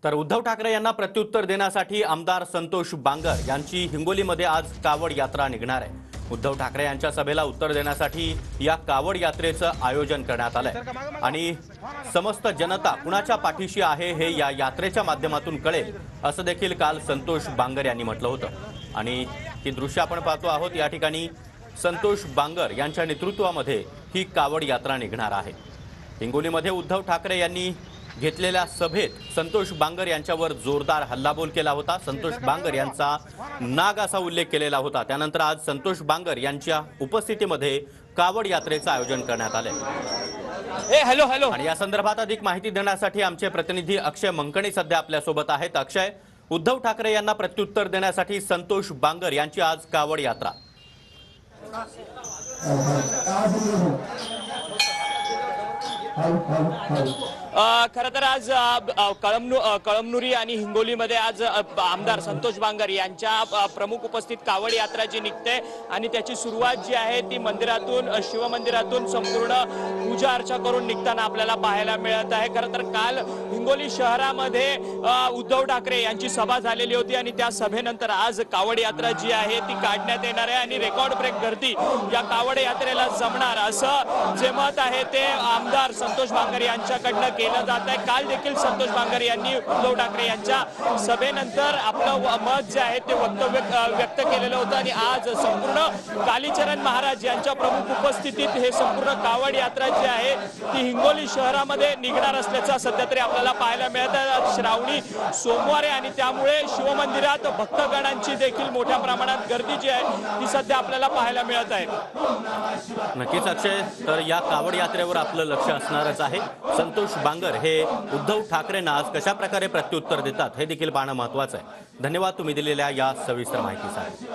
तर उद्धव ठाकरे यांना प्रत्युत्तर देण्यासाठी आमदार संतोष बांगर यांची हिंगोलीमध्ये आज कावड यात्रा निघणार आहे। उद्धव ठाकरे यांच्या सभेला उत्तर देण्यासाठी या कावड यात्रेचं आयोजन करण्यात आलंय आणि समस्त जनता कुणाच्या पाठीशी आहे हे या यात्रेच्या माध्यमातून कळेल असं देखील काल संतोष बांगर यांनी म्हटलं होतं। आणि ही दृश्य आपण पाहतो आहोत। या ठिकाणी संतोष बांगर यांच्या नेतृत्वामध्ये ही कावड यात्रा निघणार आहे। हिंगोलीमध्ये उद्धव ठाकरे यांनी घेतलेल्या सभेत संतोष बांगर यांच्यावर जोरदार हल्लाबोल केला होता। संतोष बांगर यांचा नाग असा उल्लेख केलेला होता। त्यानंतर आज संतोष बांगर यांच्या उपस्थितीमध्ये कावड यात्रेचं आयोजन करण्यात आले। हॅलो आणि या संदर्भात अधिक माहिती देण्यासाठी आमचे प्रतिनिधी अक्षय मंकणी सध्या आपल्या सोबत आहेत। अक्षय, उद्धव ठाकरे यांना प्रत्युत्तर देण्यासाठी संतोष बांगर यांची आज कावड यात्रा। खरं तर आज कळमनुरी आणि हिंगोलीमध्ये आज आमदार संतोष बांगर यांच्या प्रमुख उपस्थित कावड यात्रा जी निघते आणि त्याची सुरुवात जी आहे ती मंदिरातून, शिवमंदिरातून संपूर्ण पूजा अर्चा करून निघताना आपल्याला पाहायला मिळत आहे। खरं तर काल हिंगोली शहरामध्ये उद्धव ठाकरे यांची सभा झालेली होती आणि त्या सभेनंतर आज कावड यात्रा जी आहे ती काढण्यात येणार आहे आणि रेकॉर्ड ब्रेक गर्दी या कावड यात्रेला जमणार असं जे मत आहे ते आमदार संतोष बांगर यांच्याकडनं केलं जात आहे। काल देखील संतोष बांगर यांनी उद्धव ठाकरे यांच्या सभेनंतर आपलं मत जे आहे ते व्यक्त केलेलं होतं आणि आज संपूर्ण कालीचरण महाराज यांच्या प्रमुख उपस्थितीत हे संपूर्ण कावड यात्रा जी आहे ती हिंगोली शहरामध्ये निघणार असल्याचं सध्या तरी आपल्याला पाहायला मिळत आहे। श्रावणी सोमवार आहे आणि त्यामुळे शिवमंदिरात भक्तगणांची देखील मोठ्या प्रमाणात गर्दी जी आहे ती सध्या आपल्याला पाहायला मिळत आहे। नक्कीच अक्षय, तर या कावड यात्रेवर आपलं लक्ष असणारच आहे। संतोष बांगर हे उद्धव ठाकरेंना आज कशा प्रकारे प्रत्युत्तर देतात हे देखील पाहणं महत्त्वाचं आहे। धन्यवाद तुम्ही दिलेल्या या सविस्तर माहितीसाठी।